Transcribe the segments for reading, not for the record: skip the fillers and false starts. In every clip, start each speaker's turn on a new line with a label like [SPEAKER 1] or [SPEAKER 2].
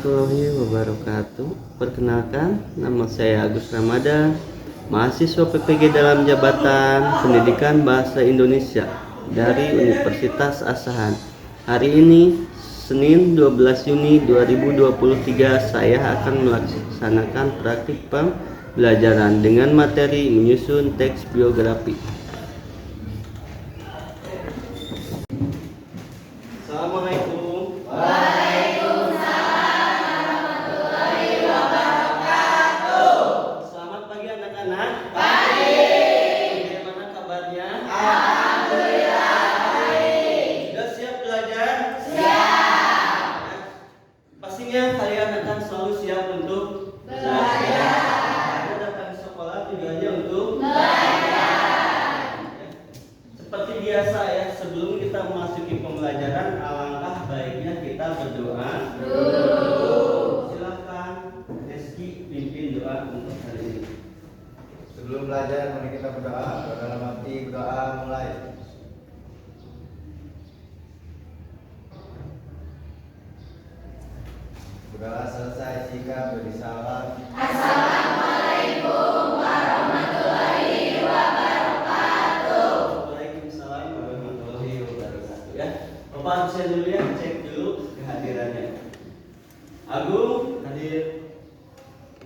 [SPEAKER 1] warahmatullahi wabarakatuh. Perkenalkan, nama saya Agus Ramadan, mahasiswa PPG dalam Jabatan Pendidikan Bahasa Indonesia dari Universitas Asahan. Hari ini, Senin 12 Juni 2023, saya akan melaksanakan praktik pembelajaran dengan materi menyusun teks biografi. Assalamualaikum. Selamat pagi anak-anak. Pagi. Bagaimana kabarnya? Alhamdulillah baik. Sudah siap belajar? Siap. Pastinya kalian akan selalu siap untuk belajar. Kita datang ke sekolah tujuannya untuk belajar. Seperti biasa ya, sebelum kita memasuki pembelajaran, alangkah baiknya kita berdoa dulu. Silakan Reski pimpin doa untuk hari ini.
[SPEAKER 2] Sebelum belajar, mari kita berdoa. Dalam hati berdoa mulai. Berdoa selesai, jika beri salam.
[SPEAKER 3] Assalamualaikum warahmatullahi wabarakatuh.
[SPEAKER 1] Waalaikumsalam warahmatullahi wabarakatuh. Ya, Bapak absen dulu ya, cek dulu kehadirannya. Agung hadir.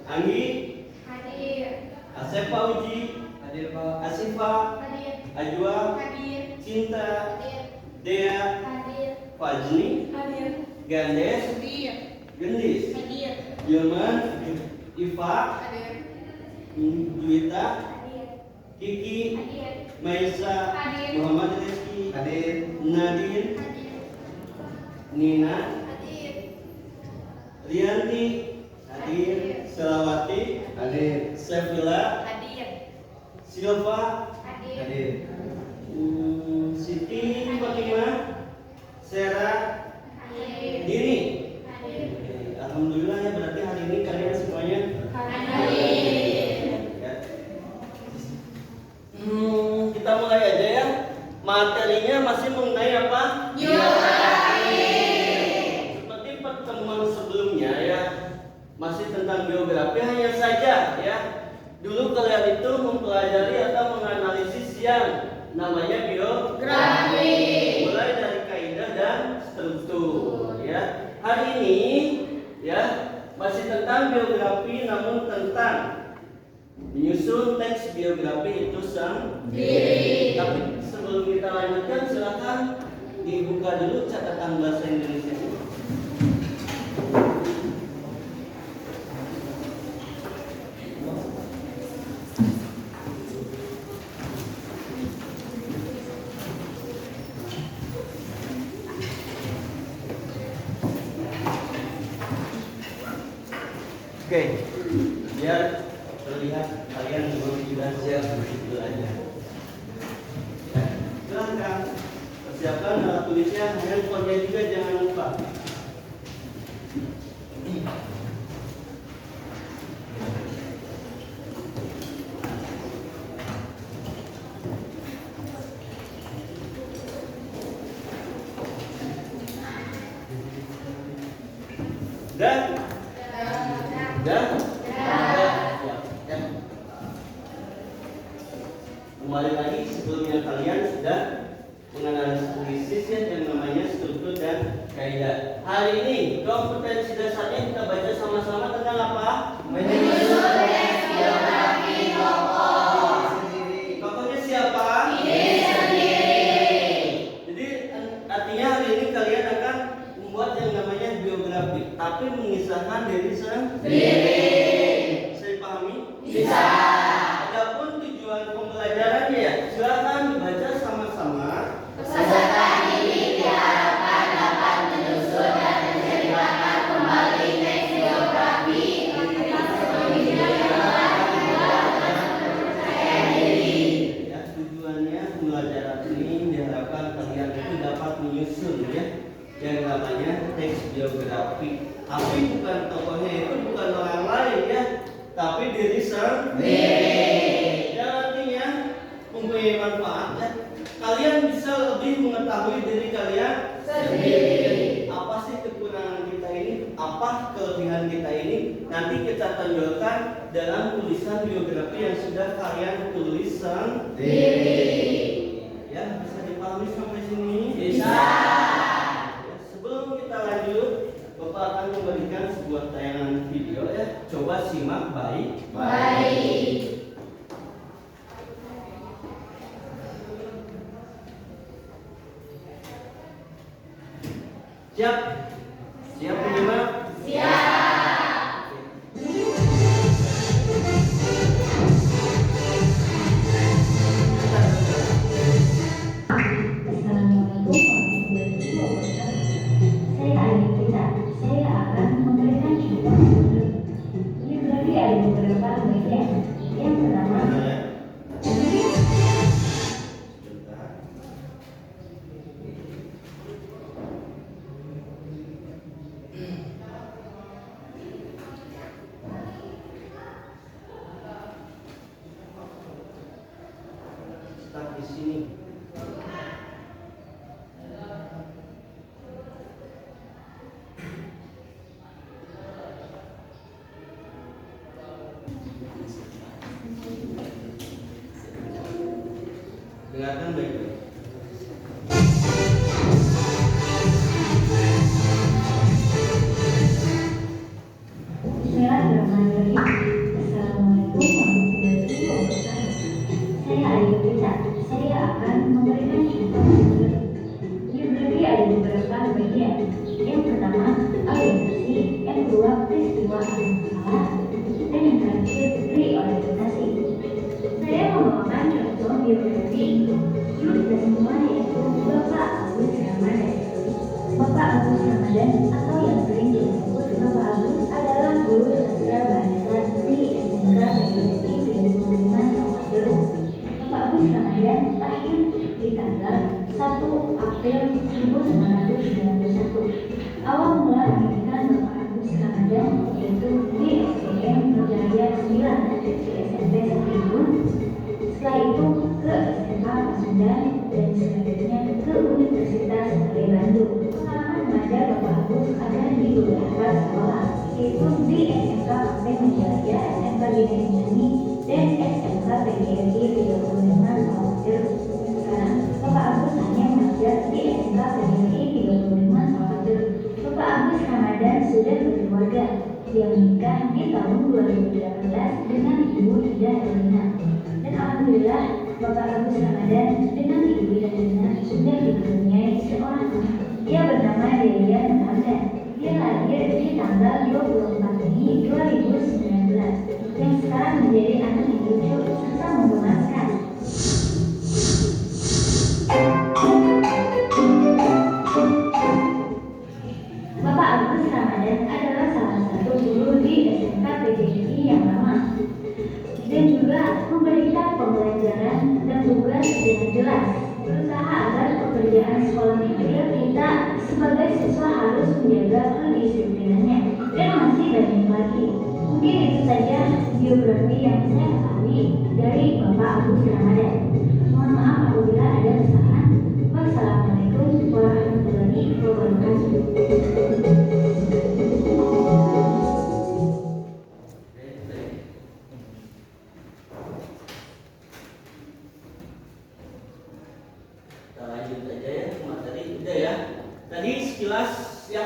[SPEAKER 1] Anggi
[SPEAKER 3] Hadir.
[SPEAKER 1] Asefa Uji
[SPEAKER 2] Hadir Pak.
[SPEAKER 1] Asifa
[SPEAKER 3] Hadir.
[SPEAKER 1] Ajwa
[SPEAKER 3] Hadir.
[SPEAKER 1] Cinta
[SPEAKER 3] Hadir.
[SPEAKER 1] Dea
[SPEAKER 3] Hadir.
[SPEAKER 1] Fajni
[SPEAKER 3] Hadir.
[SPEAKER 1] Gandes
[SPEAKER 3] Hadir.
[SPEAKER 1] Gendis
[SPEAKER 3] Hadir.
[SPEAKER 1] Hilman Iva
[SPEAKER 3] Hadir.
[SPEAKER 1] Juwita
[SPEAKER 3] Hadir.
[SPEAKER 1] Kiki
[SPEAKER 3] Hadir.
[SPEAKER 1] Maisa
[SPEAKER 3] Hadir.
[SPEAKER 1] Muhammad Rizki
[SPEAKER 2] Hadir.
[SPEAKER 1] Nadine
[SPEAKER 3] Hadir.
[SPEAKER 1] Nina
[SPEAKER 3] Hadir.
[SPEAKER 1] Rianti hadir, Selawati
[SPEAKER 2] Hadir.
[SPEAKER 1] Sevilla
[SPEAKER 3] Hadir.
[SPEAKER 1] Silva
[SPEAKER 3] Hadir.
[SPEAKER 2] Hadir.
[SPEAKER 1] Siti Fatimah Sera
[SPEAKER 3] Hadir.
[SPEAKER 1] Dini.
[SPEAKER 3] Hadir.
[SPEAKER 1] Alhamdulillah ya, berarti hari ini kalian semuanya
[SPEAKER 3] Hadir.
[SPEAKER 1] ya. Kita mulai aja ya. Materinya masih mengenai apa? Seperti pertemuan sebelumnya ya, masih tentang biografi. Hanya saja ya, dulu kalian itu mempelajari atau menganalisis yang namanya biografi, mulai dari kaidah dan struktur ya. Hari ini ya, masih tentang biografi, namun tentang menyusun teks biografi itu sendiri. Tapi sebelum kita lanjutkan, silakan dibuka dulu catatan bahasa Indonesia. Oke, biar terlihat kalian sudah siap untuk belajar. Ya, silakan persiapkan alat tulisnya, handphone-nya juga jangan lupa. Dan ya. Kembali lagi, sebelumnya kalian sudah menganalisis ya, yang namanya struktur dan kaidah. Hari ini kompetensi dasarnya kita baca sama-sama tentang apa?
[SPEAKER 3] Menyusun teks biografi tokoh.
[SPEAKER 1] Tokohnya siapa?
[SPEAKER 3] Diri sendiri.
[SPEAKER 1] Jadi artinya hari ini kalian akan membuat yang namanya biografi, tapi mengisahkan diri sendiri. Bisa dipahami?
[SPEAKER 3] Bisa.
[SPEAKER 1] Adapun tujuan pembelajarannya ya, silakan dibaca sama-sama.
[SPEAKER 3] Peserta didik diharapkan dapat menyusun dan menceritakan kembali teks biografi
[SPEAKER 1] Ya, tujuannya pembelajaran ini diharapkan kalian itu dapat menyusun ya yang namanya teks biografi. Tapi bukan tokohnya itu bukan orang lain ya, tapi diri sendiri. Ya, artinya mempunyai manfaat ya. Kalian bisa lebih mengetahui diri kalian sendiri. Apa sih kekurangan kita ini? Apa kita tonjolkan dalam tulisan biografi yang sudah kalian tulis
[SPEAKER 2] Sendiri.
[SPEAKER 1] Ya, bisa dipahami sampai sini?
[SPEAKER 3] Bisa.
[SPEAKER 1] Ya, sebelum kita lanjut, Bapak akan memberikan sebuah tayangan video ya. Coba simak baik.
[SPEAKER 3] Baik.
[SPEAKER 1] Siap? Siap menyimak?
[SPEAKER 3] Siap.
[SPEAKER 4] Assalamualaikum warahmatullahi wabarakatuh. Saya Ayu Kita. Saya akan memberikan contoh biografi ada beberapa bagian. Yang pertama,
[SPEAKER 1] Mana ya? Sebentar. Start di sini. Dengarkan baik-baik.
[SPEAKER 4] Bismillahirrahmanirrahim. Assalamualaikum warahmatullahi wabarakatuh. Saya Ayu Kita. Saya akan memberikan contoh biografi ada beberapa bagian. Yang pertama, orientasi. Yang kedua, peristiwa atau masalah. Dan yang terakhir, reorientasi. Saya membawakan contoh biografi dulu kita semua, yaitu Bapak Agus Ramadan. Bapak Agus Ramadan atau yang sering disebut Bapak Agus adalah guru sastra bahasa di SMK PGRI 25 Sawah. Bapak Agus Ramadan lahir di tanggal 1 April 1991. Awal mula pendidikan Bapak Agus Ramadan yaitu di SDN Nurjaya 9 di SMP Tribun. Setelah itu ke SMA Pasundan dan selanjutnya ke Universitas Negeri Bandung. Pengalaman mengajar Bapak Agus ada di beberapa sekolah, yaitu di SMK Kapten Menjaya, SMK Bina Inani, dan SMK PGRI 35 Sawah. Sekarang Bapak Agus hanya mengajar di SMK PGRI 35 Sawah. Bapak Agus Ramadan sudah berkeluarga. Dia menikah di tahun 2018 dengan Ibu Ida Elina. Dan alhamdulillah Bapak Agus Ramadan dengan Ibu Ida Elina sudah dikaruniai seorang anak. Dia bernama Delian Ramadan. Dia lahir di tanggal 24 Mei 2019 yang sekarang menjadi anak yang lucu serta menggemaskan. Bapak Agus Ramadan adalah salah satu guru di SMK PGRI yang lama dan juga memberikan pembelajaran dan tugas dengan jelas, berusaha agar pekerjaan sekolahnya kita sebagai siswa harus menjaga kedisiplinannya dan masih banyak lagi. Mungkin itu saja biografi yang saya ketahui dari Bapak Agus Ramadan. Mohon maaf apabila ada kesalahan. Wassalamualaikum warahmatullahi wabarakatuh.
[SPEAKER 1] Kita lanjut aja ya, materi udah ya. Tadi sekilas ya,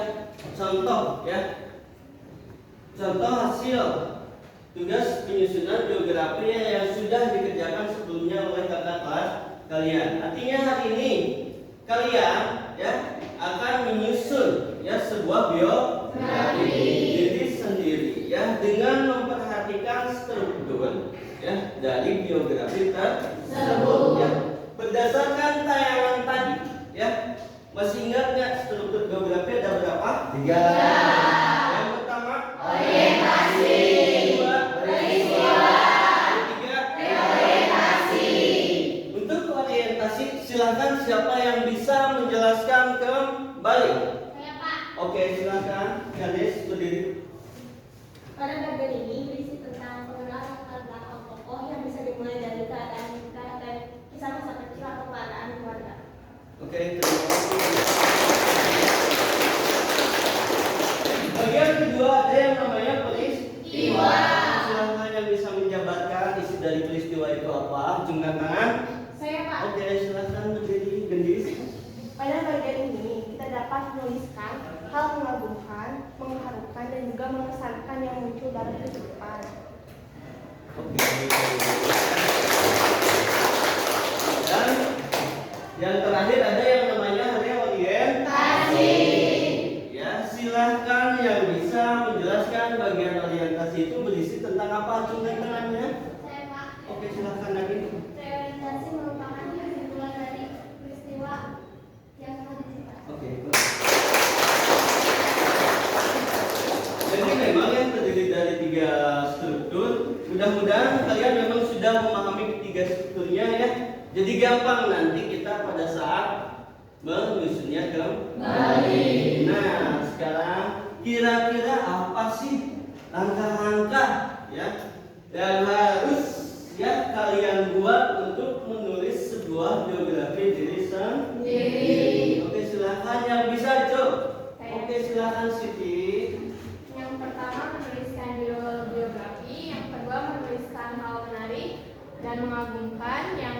[SPEAKER 1] contoh ya. Contoh hasil tugas penyusunan biografi yang sudah dikerjakan sebelumnya oleh kakak kelas kalian. Artinya hari ini kalian ya akan menyusun ya sebuah biografi diri sendiri ya dengan memperhatikan struktur ya dari biografi tersebut ya. Berdasarkan tayangan tadi ya, masih ingat nggak struktur biografi ada berapa?
[SPEAKER 2] 3.
[SPEAKER 1] Yang pertama
[SPEAKER 3] Orientasi.
[SPEAKER 1] kedua
[SPEAKER 3] Peristiwa.
[SPEAKER 1] ketiga
[SPEAKER 3] Reorientasi.
[SPEAKER 1] untuk orientasi silakan siapa yang bisa menjelaskan kembali.
[SPEAKER 5] Saya Pak,
[SPEAKER 1] Oke, silakan Gadis berdiri.
[SPEAKER 5] pada bagian ini berisi tentang pengenalan latar belakang tokoh yang bisa dimulai dari keadaan kisah masa kecil atau keadaan keluarga.
[SPEAKER 1] Oke, terima kasih. Bagian kedua ada yang namanya peristiwa. dari peristiwa itu apa? Acungkan tangan.
[SPEAKER 5] Saya Pak.
[SPEAKER 1] Oke, silakan berdiri gendis.
[SPEAKER 5] Pada bagian ini kita dapat menuliskan hal mengagumkan, mengharukan dan juga mengesankan yang muncul dalam kehidupan.
[SPEAKER 1] Oke. Dan yang terakhir ada yang namanya hari orientasi. Ya, silahkan yang bisa menjelaskan bagian orientasi itu berisi tentang apa? Acungkan tangannya.
[SPEAKER 3] Saya Pak.
[SPEAKER 1] Oke, silahkan lagi.
[SPEAKER 3] Reorientasi merupakan kesimpulan dari peristiwa yang telah diceritakan.
[SPEAKER 1] Oke. Jadi memang yang terdiri dari 3 struktur. Mudah-mudahan kalian memang sudah memahami ketiga strukturnya ya. Jadi gampang nanti kita pada saat menyusunnya kembali. Nah, sekarang kira-kira apa sih langkah-langkah ya yang harus ya kalian buat untuk menulis sebuah biografi diri sendiri? Oke, silakan yang bisa, Cok. Oke, silakan Siti.
[SPEAKER 5] Yang pertama menuliskan biografi, yang kedua menuliskan hal menarik dan mengagumkan yang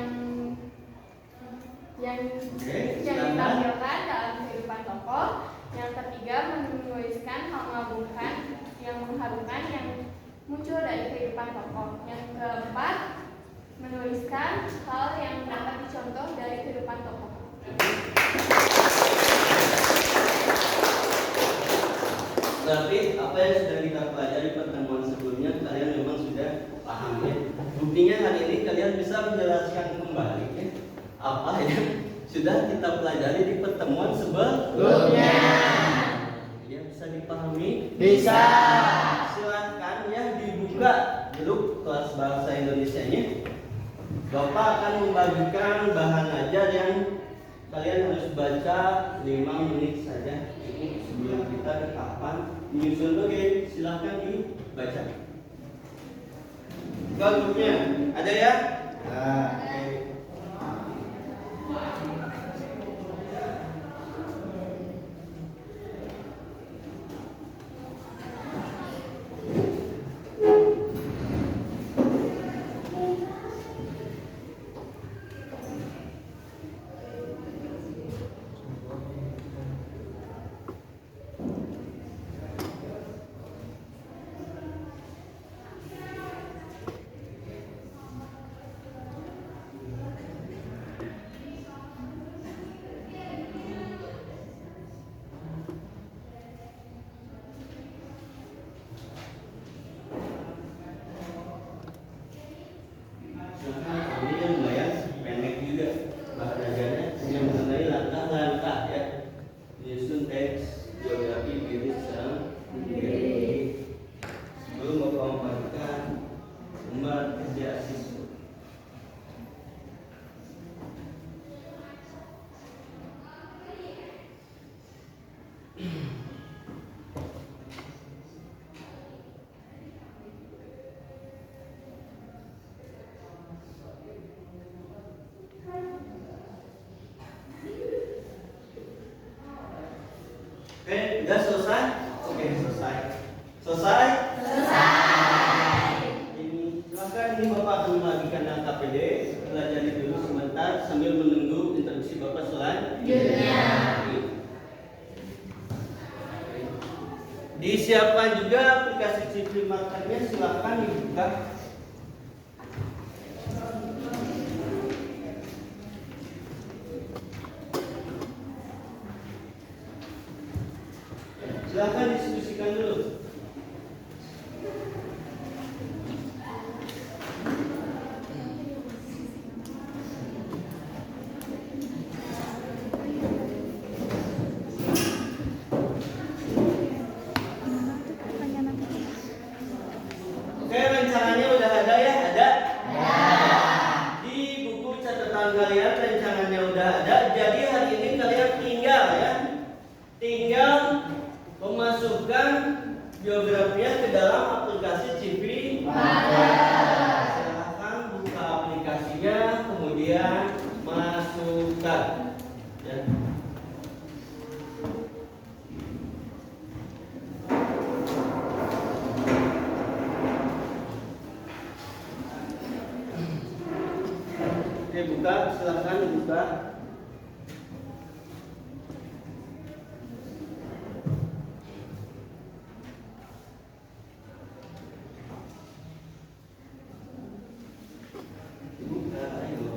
[SPEAKER 5] ditampilkan dalam kehidupan tokoh. Yang ketiga menuliskan hal mengagumkan yang mengharukan yang muncul dari kehidupan tokoh. Yang keempat menuliskan hal yang dapat dicontoh dari kehidupan tokoh.
[SPEAKER 1] Berarti apa yang sudah kita pelajari pertemuan sebelumnya kalian memang sudah paham ya. Buktinya hari ini kalian bisa menjelaskan kembali ya, apa yang sudah kita pelajari di pertemuan sebelumnya. Ya, bisa dipahami?
[SPEAKER 2] Bisa.
[SPEAKER 1] Silahkan ya dibuka dulu kelas bahasa Indonesianya. Bapak akan membagikan bahan ajar yang kalian harus baca 5 menit saja. Ini sebelum kita ke kapan menyusun. Oke, silahkan dibaca. Grupnya ada ya?
[SPEAKER 2] Nah,
[SPEAKER 1] Ini yang lumayan pendek juga bahan ajarnya, hanya mengenai langkah-langkah ya menyusun teks biografi diri sendiri sebelum mengkompetkan lembar kerja siswa. Oke, udah selesai? Oke, selesai. Selesai? Ini, silakan ini Bapak akan membagikan KPD. Pelajari dulu sebentar sambil menunggu instruksi Bapak selanjutnya. Disiapkan juga aplikasi CV markernya, silakan dibuka. Silahkan diskusikan dulu. Oke, rencananya Oke, buka, silahkan dibuka. Buka, ayo.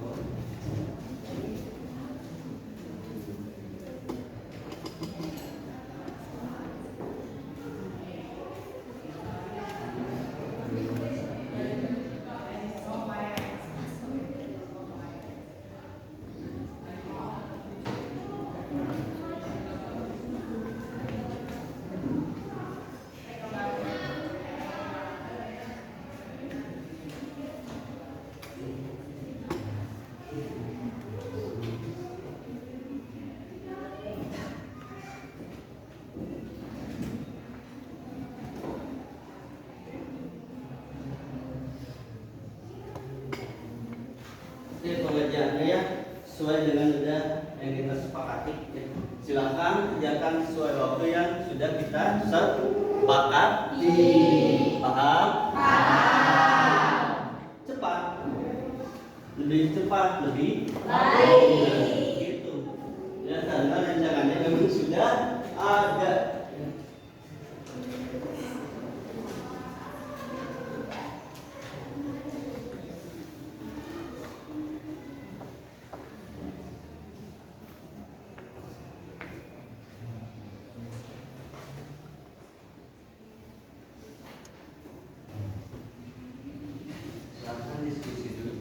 [SPEAKER 1] Oke, pengerjaannya ya sesuai dengan sudah yang kita sepakati. Ya. Silakan kerjakan sesuai waktu yang sudah kita sepakati. Paham? Paham. Cepat. Lebih cepat, lebih baik. Gitu. Ya, karena rancangannya memang sudah ada. Silahkan diskusi dulu.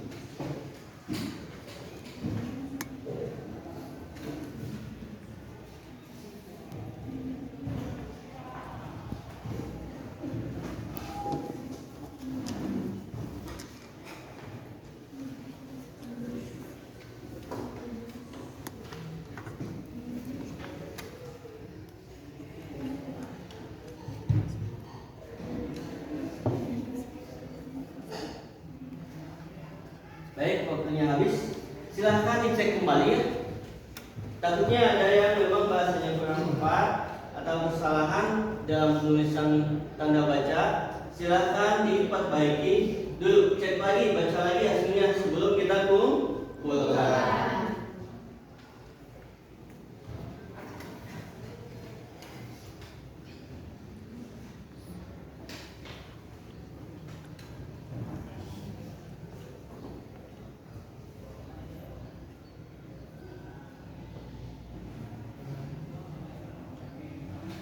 [SPEAKER 1] Baik, waktunya habis. Silahkan dicek kembali ya. Takutnya ada yang memang bahasanya kurang tepat atau kesalahan dalam penulisan tanda baca. Silahkan diperbaiki dulu. Cek lagi, baca lagi hasilnya sebelum kita kumpulkan.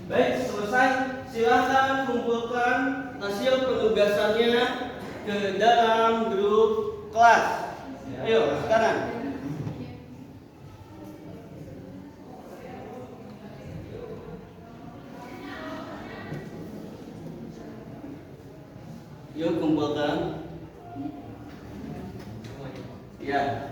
[SPEAKER 1] Baik, selesai. Silahkan kumpulkan hasil penugasannya ke dalam grup kelas. Ayo, sekarang. Yuk kumpulkan. Ya.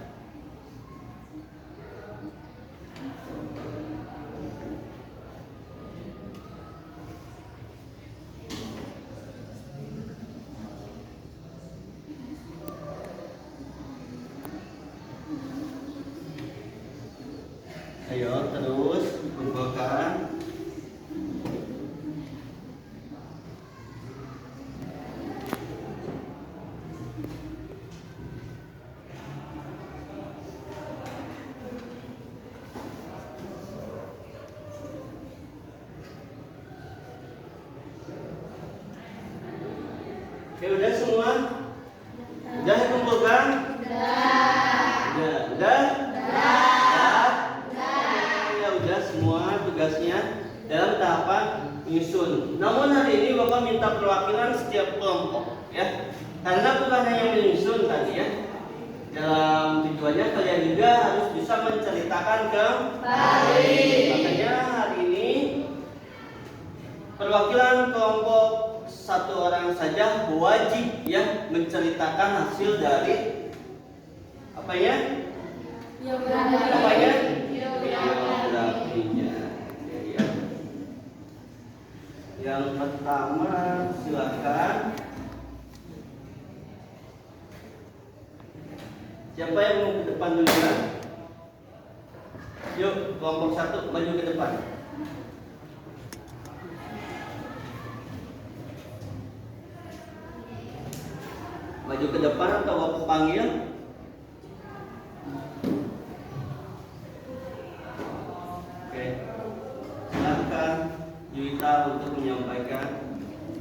[SPEAKER 1] Ayo terus kumpulkan. Oke, udah semua? Udah kumpulkan? Udah. Ya udah semua tugasnya dalam tahapan menyusun. Namun hari ini Bapak minta perwakilan setiap kelompok ya. Karena bukan hanya menyusun tadi ya. Dalam tujuannya kalian juga harus bisa menceritakan kembali. Makanya hari ini perwakilan kelompok satu orang saja wajib ya menceritakan hasil dari apa ya? Biografinya. Ya. Yang pertama silakan. Siapa yang mau ke depan dulu kan? Yuk, kelompok satu maju ke depan. Maju ke depan atau Bapak panggil? Oke, silakan Juwita untuk menyampaikan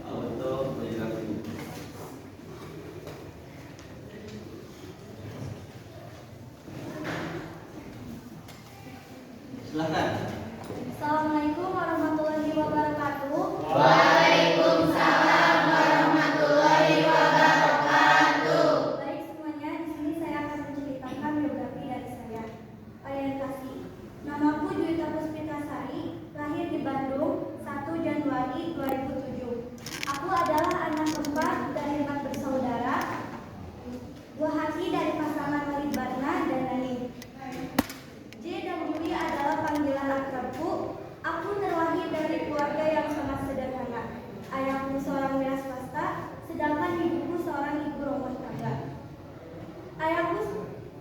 [SPEAKER 1] autobiografi. Silakan.
[SPEAKER 3] Assalamualaikum warahmatullahi wabarakatuh.
[SPEAKER 6] Waalaikumsalam warahmatullahi wabarakatuh.
[SPEAKER 3] Baik semuanya, di sini saya akan menceritakan biografi dari saya. Orientasi. Namaku Juwita Puspitasari, lahir di Bandung 1 Januari 2007. Aku adalah anak keempat dari 4 bersaudara, buah hati dari pasangan Marit Barna dan Nanim. J dan Juli adalah panggilan akrabku. Aku terlahir dari keluarga yang sangat sederhana. Ayahku seorang wira swasta, sedangkan ibuku seorang ibu rumah tangga.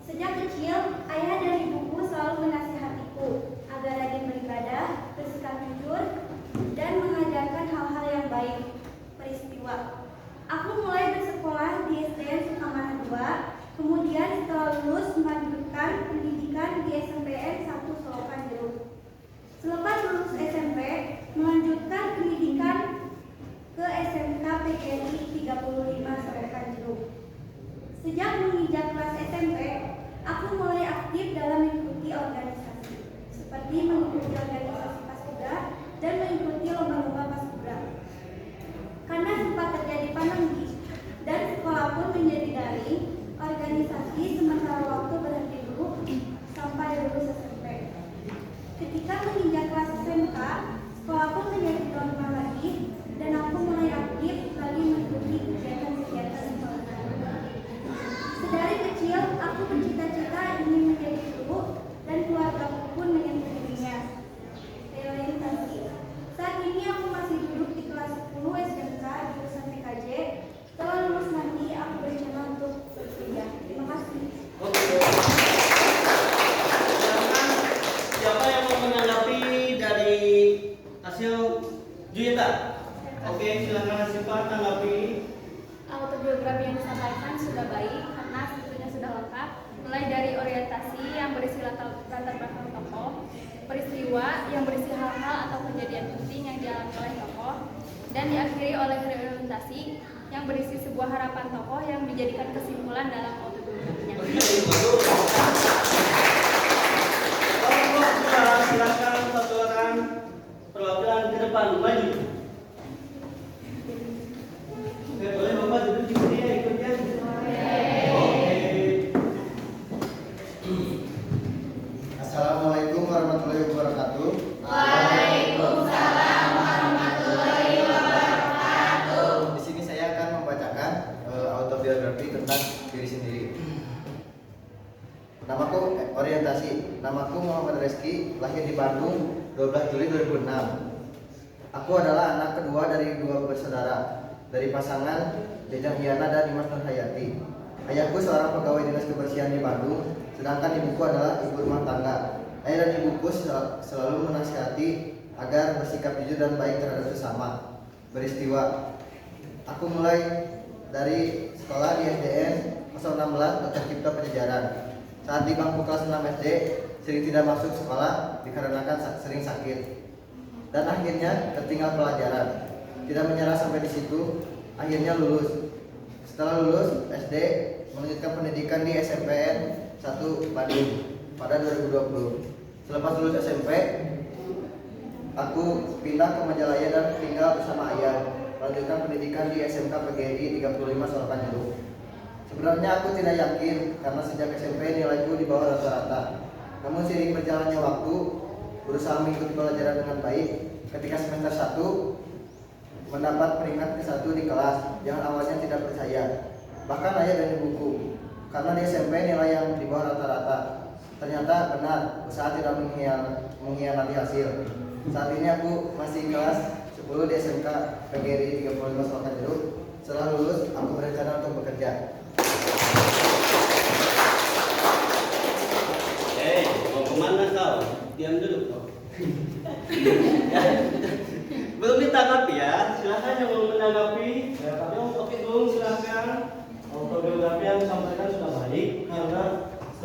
[SPEAKER 3] Sejak kecil, ayah dan ibuku selalu menasihatiku agar rajin beribadah, bersikap jujur, dan mengajarkan hal-hal yang baik. Peristiwa. Aku mulai bersekolah di SDN Sukamana 2, kemudian setelah lulus melanjutkan pendidikan di SMPN 1 Solokan Jeruk. Selepas lulus SMP, melanjutkan pendidikan ke SMK PGRI 35 Solokan Jeruk. Sejak menginjak kelas SMP, aku mulai aktif dalam mengikuti organisasi, seperti mengikuti organisasi Paskibra dan mengikuti lomba-lomba Paskibra. Karena sempat terjadi pandemi dan sekolah pun menjadi daring, organisasi sementara waktu berhenti dulu sampai lulus SMP. Ketika menginjak kelas SMK, sekolah pun menjadi normal lagi dan aku mulai aktif lagi mengikuti kegiatan-kegiatan sekolah. Sedari kecil, aku bercita-cita ingin menjadi guru dan keluargaku pun menyetujui. Reorientasi. Saat ini aku masih duduk di kelas 10 SMK jurusan PKJ. Setelah lulus nanti, aku berencana untuk berkuliah. Terima kasih.
[SPEAKER 1] Oke. Silakan siapa yang mau menanggapi dari hasil Juwita? Oke, silakan Hasifah tanggapi.
[SPEAKER 5] Autobiografi yang disampaikan sudah baik karena tentunya sudah lengkap, mulai dari orientasi yang berisi latar belakang tokoh, peristiwa yang berisi hal-hal atau kejadian penting yang dialami oleh tokoh, dan diakhiri oleh reorientasi yang berisi sebuah harapan tokoh yang dijadikan kesimpulan dalam autobiografinya.
[SPEAKER 1] Silakan satu orang perwakilan ke depan maju. Oke, boleh Bapak duduk di sini ya ikutnya. Oke.
[SPEAKER 2] Assalamualaikum warahmatullahi wabarakatuh.
[SPEAKER 6] Waalaikumsalam warahmatullahi wabarakatuh.
[SPEAKER 2] Di sini saya akan membacakan autobiografi tentang diri sendiri. Namaku orientasi. Namaku Muhammad Reski, lahir di Bandung 12 Juli 2006. Aku adalah anak kedua dari 2 bersaudara, dari pasangan Jajang Hiana dan Dimas Nurhayati. Ayahku seorang pegawai dinas kebersihan di Bandung, sedangkan ibuku adalah ibu rumah tangga. Ayah dan ibuku selalu menasihati agar bersikap jujur dan baik terhadap sesama. Peristiwa. Aku mulai dari sekolah di SDN 016 Dr. Cipto Pajajaran. Saat di bangku kelas 6 SD, sering tidak masuk sekolah dikarenakan sering sakit. Dan akhirnya tertinggal pelajaran. Tidak menyerah sampai di situ, akhirnya lulus. Setelah lulus SD, melanjutkan pendidikan di SMPN 1 Bandung pada 2020. Selepas lulus SMP, aku pindah ke Majalaya dan tinggal bersama ayah. Melanjutkan pendidikan di SMK PGRI 35 Solokan Jeruk. Sebenarnya aku tidak yakin karena sejak SMP nilaiku di bawah rata-rata. Namun seiring berjalannya waktu, berusaha mengikuti pelajaran dengan baik. Ketika semester 1 mendapat peringkat ke-1 di kelas yang awalnya tidak percaya. Bahkan ayah dan ibuku, karena di SMP nilai yang di bawah rata-rata. Ternyata benar, usaha tidak mengkhianati hasil. Saat ini aku masih kelas 10 di SMK PGRI 35 Solokan Jeruk. Setelah lulus, aku berencana untuk bekerja.
[SPEAKER 1] Mau kemana kau? Diam dulu kau. Ya. Belum ditanggapi ya. Silakan yang mau menanggapi. Oke, Bung, silakan. Autobiografi yang disampaikan sudah baik karena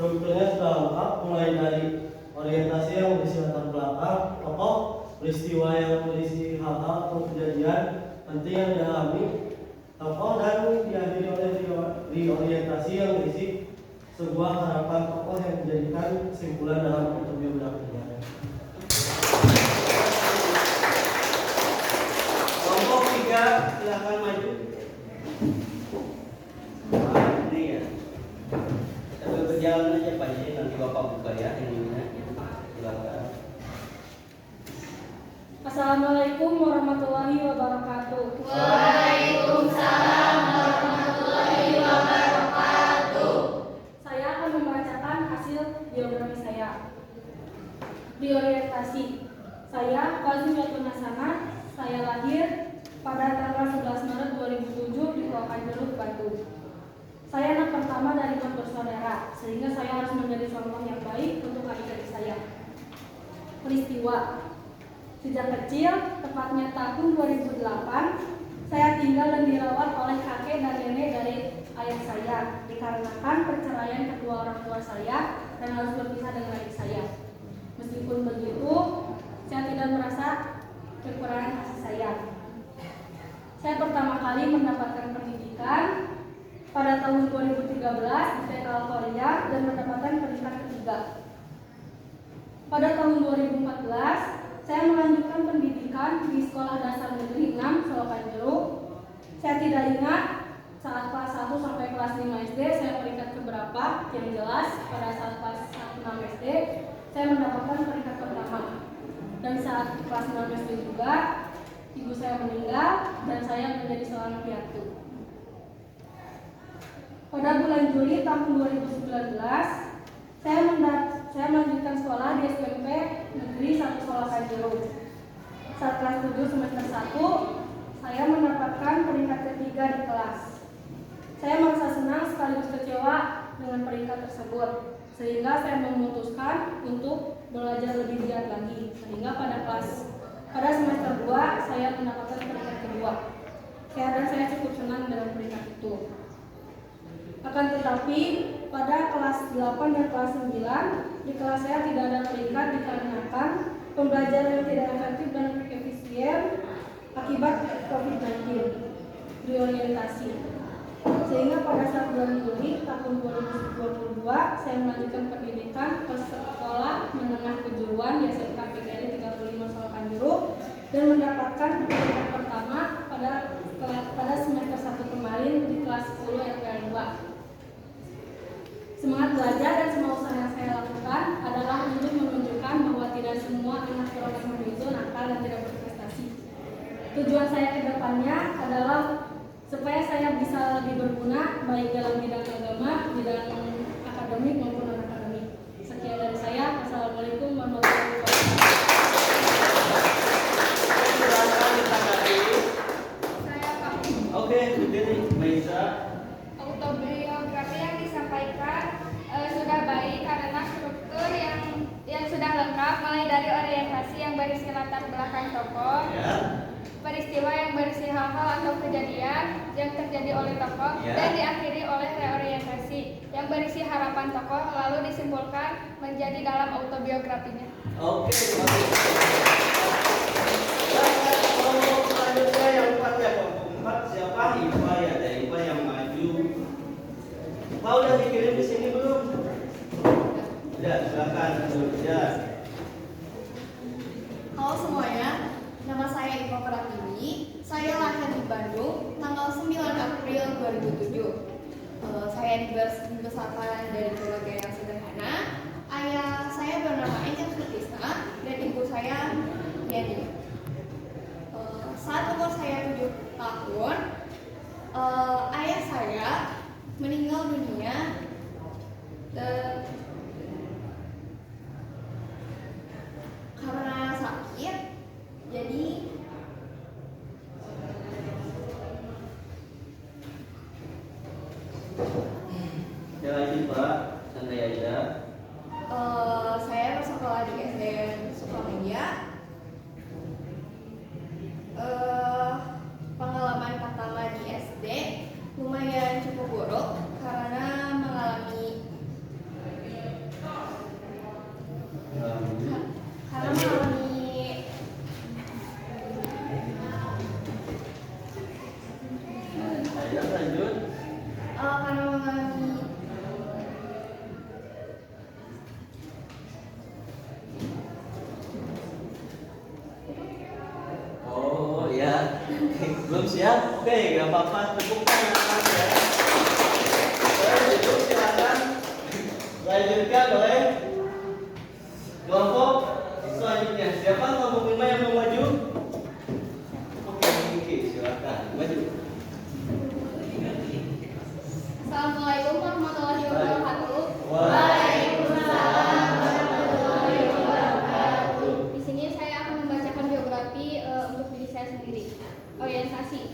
[SPEAKER 7] Strukturnya sudah lengkap, mulai dari orientasi yang berisi latar belakang, tokoh, peristiwa yang berisi hal-hal atau kejadian penting yang dialami tokoh, dan diakhiri oleh orientasi yang berisi sebuah harapan tokoh yang menjadikan kesimpulan dalam autobiografinya.
[SPEAKER 1] Kelompok 3 silakan maju. Nah, ini ya. Sambil berjalan aja Pak Ji, nanti Bapak buka ya ininya. Silakan.
[SPEAKER 8] Assalamualaikum warahmatullahi wabarakatuh.
[SPEAKER 6] Waalaikumsalam warahmatullahi wabarakatuh.
[SPEAKER 8] Saya akan membacakan hasil biografi saya. Priorientasi. Saya Fazil Yatun Hasanah. Saya lahir pada tanggal 11 Maret 2007 di Lokan Jeruk, Bandung. Saya anak pertama dari 4 bersaudara, sehingga saya harus menjadi contoh yang baik untuk adik-adik saya. Peristiwa. Sejak kecil, tepatnya tahun 2008, saya tinggal dan dirawat oleh kakek dan nenek dari ayah saya, dikarenakan perceraian kedua orang tua saya dan harus berpisah dengan adik saya. Meskipun begitu, saya tidak merasa kekurangan kasih sayang. Saya pertama kali mendapatkan pendidikan pada tahun 2013 di TK Al-Qaryah dan mendapatkan peringkat ketiga. Pada tahun 2014, saya melanjutkan pendidikan di Sekolah Dasar Negeri 6 Solokan Jeruk. Saya tidak ingat saat kelas 1 sampai kelas 5 SD saya peringkat keberapa, yang jelas pada saat kelas 6 SD saya mendapatkan peringkat pertama. Dan saat kelas 6 SD juga ibu saya meninggal dan saya menjadi seorang piatu. Pada bulan Juli tahun 2019, saya melanjutkan sekolah di SMP Negeri 1 Solokan Jeruk. Saat kelas 7 semester 1, saya mendapatkan peringkat ketiga di kelas. Saya merasa senang sekaligus kecewa dengan peringkat tersebut, sehingga saya memutuskan untuk belajar lebih giat lagi. Sehingga pada semester 2 saya mendapatkan peringkat kedua. Dan saya cukup senang dengan peringkat itu. Akan tetapi pada kelas 8 dan kelas 9 di kelas saya tidak ada peringkat dikarenakan pembelajaran yang tidak efektif dan efisien akibat COVID-19 reorientasi. Sehingga pada saat bulan Juli tahun 2022 saya melanjutkan pendidikan ke sekolah menengah kejuruan di SMK PGRI 35 Solokan Jeruk dan mendapatkan peringkat pertama pada semester 1 kemarin di kelas 10 RPL 2. Semangat belajar dan semua usaha yang saya lakukan adalah untuk menunjukkan bahwa tidak semua anak program itu nakal dan tidak berprestasi. Tujuan saya ke depannya adalah supaya saya bisa lebih berguna baik dalam bidang agama, bidang akademik maupun non-akademik. Sekian dari saya. Wassalamualaikum warahmatullahi wabarakatuh.
[SPEAKER 1] Silakan ditanggapi.
[SPEAKER 5] Saya Pak.
[SPEAKER 1] Oke, berdiri Maisa.
[SPEAKER 5] Autobiografi yang disampaikan sudah baik karena struktur yang sudah lengkap, mulai dari orientasi yang berisi latar belakang tokoh,
[SPEAKER 1] Ya.
[SPEAKER 5] peristiwa yang berisi hal-hal atau kejadian yang terjadi oleh tokoh,
[SPEAKER 1] Ya.
[SPEAKER 5] dan diakhiri oleh reorientasi yang berisi harapan tokoh, lalu disimpulkan menjadi dalam autobiografinya.
[SPEAKER 1] Oke, bagus. Kelompok selanjutnya yang 4 ya, kelompok 4 siapa? Ipa ya, ada Ipa yang maju. Pak udah dikirim di sini belum? Udah, silakan. Ya.
[SPEAKER 9] Halo semuanya, nama saya Iva Pratini. Saya lahir di Bandung tanggal 9 April 2007. Saya dibesarkan dari keluarga yang sederhana. Ayah saya bernama Angel Sutisna dan ibu saya Yani. Saat umur saya 7 tahun, ayah saya meninggal dunia karena sakit. Jadi
[SPEAKER 1] Ya lanjut Pak, santai aja.
[SPEAKER 9] saya bersekolah di SDN Sukamedia. Pengalaman pertama di SD lumayan cukup buruk karena mengalami
[SPEAKER 1] bagus ya. Oke, gak apa-apa, tepuk tangan ya. Boleh duduk, silakan. Lanjutkan oleh kelompok selanjutnya. Siapa kelompok 5 yang mau maju? Oke, silakan maju.
[SPEAKER 5] Assalamualaikum warahmatullahi wabarakatuh.
[SPEAKER 1] Waalaikumsalam warahmatullahi wabarakatuh.
[SPEAKER 5] Di sini saya akan membacakan biografi untuk diri saya sendiri. Orientasi.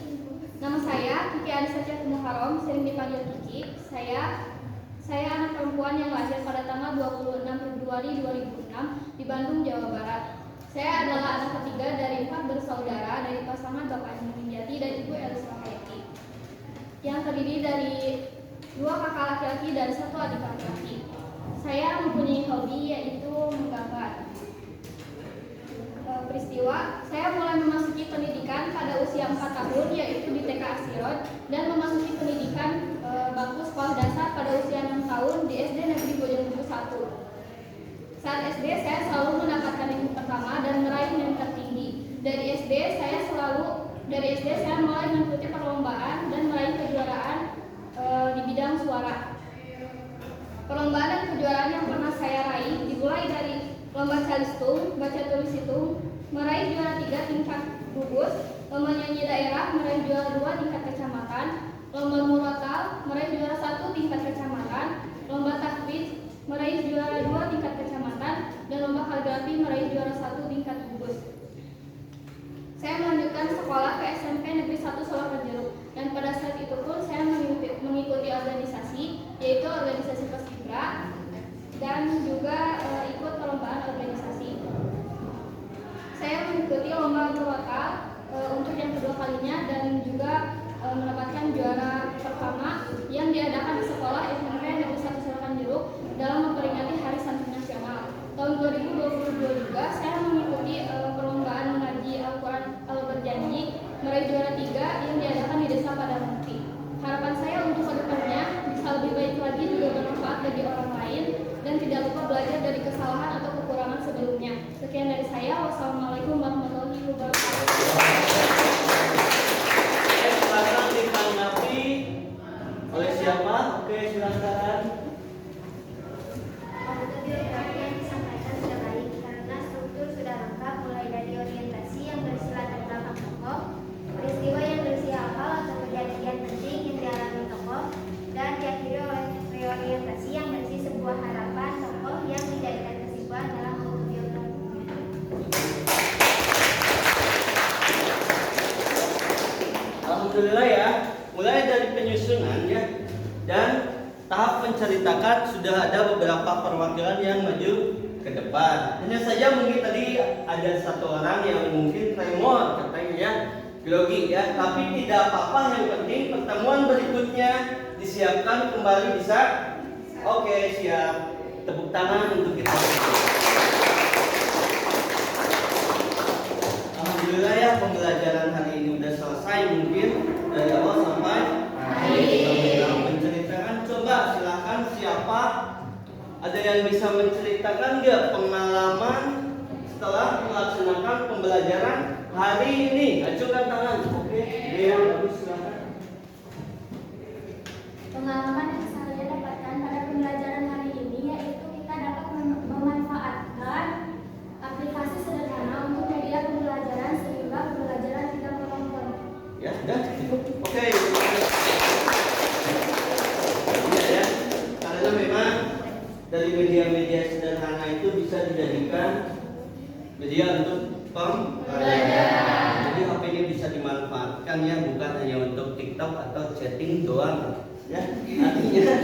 [SPEAKER 5] Nama saya Kiki Anissa Ciatul Muharram, sering dipanggil Kiki. Saya anak perempuan yang lahir pada tanggal 26 Februari 2006 di Bandung, Jawa Barat. Saya adalah anak ketiga dari 4 bersaudara dari pasangan Bapak Haji Jati dan Ibu Elisa Hayati, yang terdiri dari 2 kakak laki-laki dan 1 adik laki-laki. Saya mempunyai hobi yaitu menggambar. Peristiwa, saya mulai memasuki pendidikan pada usia 4 tahun yaitu di TK Asirot, dan memasuki pendidikan bangku sekolah dasar pada usia 6 tahun di SD Negeri Bojongkudu 1. Saat SD saya selalu mendapatkan yang pertama dan meraih yang tertinggi. Dari SD saya mulai mengikuti perlombaan dan meraih kejuaraan di bidang suara. Perlombaan dan kejuaraan yang pernah saya raih dimulai dari lomba calistung, baca tulis hitung, meraih juara 3 tingkat gugus, lomba nyanyi daerah, meraih juara 2 tingkat kecamatan, lomba murotal, meraih juara 1 tingkat kecamatan, lomba tahfiz, meraih juara 2 tingkat kecamatan, dan lomba kaligrafi meraih juara 1 tingkat gugus. Saya melanjutkan sekolah ke SMP Negeri 1 Solokan Jeruk, dan pada saat itu pun saya mengikuti organisasi, yaitu organisasi Paskibra, dan juga ikut perlombaan organisasi. Saya mengikuti lomba murotal untuk yang kedua kalinya dan juga mendapatkan juara pertama yang diadakan di sekolah SMP Negeri 1 Solokan Jeruk dalam memperingati Hari Santri Nasional. Tahun 2022 juga saya mengikuti perlombaan mengaji Al-Quran Al-Berjanji meraih juara 3 yang diadakan di Desa Padangmukti. Harapan saya untuk kedepannya bisa lebih baik lagi, juga bermanfaat bagi orang lain, dan tidak lupa belajar dari kesalahan atau kekurangan sebelumnya. Sekian dari saya. Wassalamualaikum warahmatullahi wabarakatuh.
[SPEAKER 1] Silakan ditanggapi oleh siapa? Oke, silakan.
[SPEAKER 3] Untuk biografi yang disampaikan sudah baik karena struktur sudah lengkap, mulai dari orientasi yang berisi latar belakang tokoh, peristiwa yang berisi hal-hal atau kejadian penting yang dialami tokoh, dan diakhiri oleh reorientasi yang berisi sebuah harapan tokoh yang dijadikan kesimpulan dalam autobiografinya.
[SPEAKER 1] Alhamdulillah ya, mulai dari penyusunan ya, dan tahap menceritakan sudah ada beberapa perwakilan yang maju ke depan. Hanya saja mungkin tadi ada 1 orang yang mungkin tremor katanya ya, grogi ya, tapi tidak apa-apa, yang penting pertemuan berikutnya disiapkan kembali bisa. Oke, siap. Tepuk tangan untuk kita. Alhamdulillah ya, pembelajaran hari ini udah selesai, mungkin dari awal sampai menceritakan. Coba silakan, siapa ada yang bisa menceritakan nggak pengalaman setelah melaksanakan pembelajaran hari ini? Ajukan tangan. Oke, dia bagus, silakan.
[SPEAKER 3] Pengalaman yang saya dapatkan pada pembelajaran hari ini yaitu kita dapat memanfaatkan aplikasi sederhana untuk media pembelajaran sehingga pembelajaran tidak monoton.
[SPEAKER 1] Ya, sudah cukup. Oke. Ya, karena memang dari media-media sederhana itu bisa dijadikan media untuk pembelajaran. Jadi HP ini bisa dimanfaatkan ya, bukan hanya untuk TikTok atau chatting doang. Ya, artinya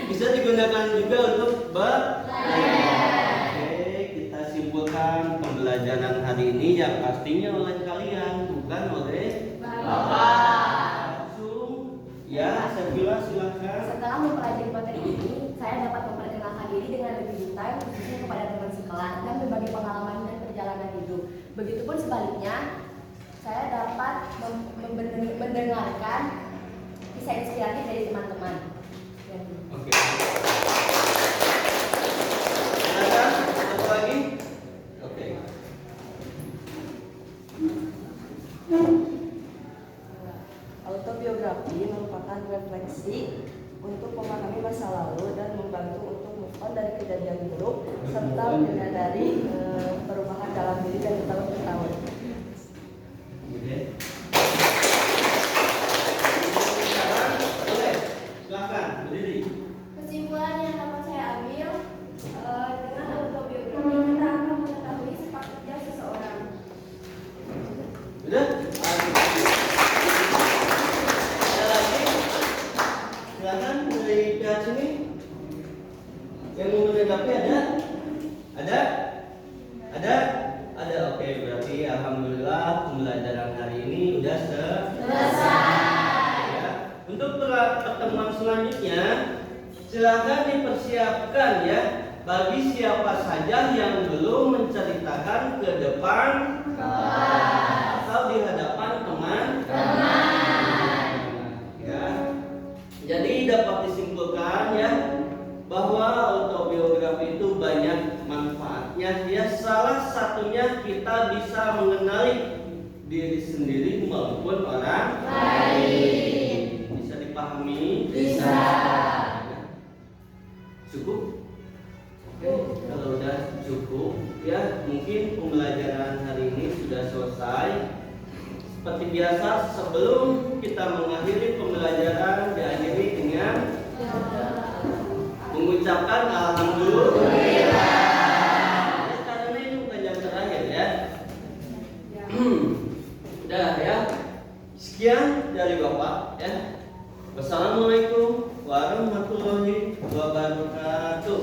[SPEAKER 1] bisa digunakan juga untuk belajar. Oke, kita simpulkan pembelajaran hari ini yang pastinya oleh kalian, bukan oleh Bapak. Langsung, ya, Sevilla silakan.
[SPEAKER 10] Setelah mempelajari materi ini, saya dapat memperkenalkan diri dengan lebih detail, khususnya kepada teman sekelas dan berbagi pengalaman dan perjalanan hidup. Begitupun sebaliknya, saya dapat mendengarkan kisah inspiratif dari teman-teman.
[SPEAKER 1] Oke. Silakan, satu lagi. Oke.
[SPEAKER 10] masa lalu dan membantu untuk move on dari kejadian buruk serta menyadari perubahan dalam diri dan tahun ke tahun.
[SPEAKER 1] Boleh, silakan berdiri.
[SPEAKER 3] Kesimpulan yang dapat saya ambil, dengan autobiografi kita akan mengetahui sepak terjang seseorang.
[SPEAKER 1] Udah? Ada lagi? Silakan dari pihak sini. Yang mau menanggapi ada? Ada? Ada? Ada. Oke, berarti alhamdulillah pembelajaran hari ini udah selesai. Ya. Untuk pertemuan selanjutnya, silakan dipersiapkan ya bagi siapa saja yang belum menceritakan ke depan atau di hadapan teman-teman. Ya. Jadi dapat disimpulkan ya bahwa autobiografi itu banyak manfaatnya. Ya, salah satunya kita bisa mengenali diri sendiri maupun orang lain. Bisa dipahami? Bisa. Cukup? Oke, kalau udah cukup ya mungkin pembelajaran hari ini sudah selesai. Seperti biasa sebelum kita mengakhiri pembelajaran diakhiri dengan mengucapkan alhamdulillah. Karena ini bukan jam terakhir ya. Udah ya. Sekian dari Bapak ya. Wassalamualaikum warahmatullahi wabarakatuh.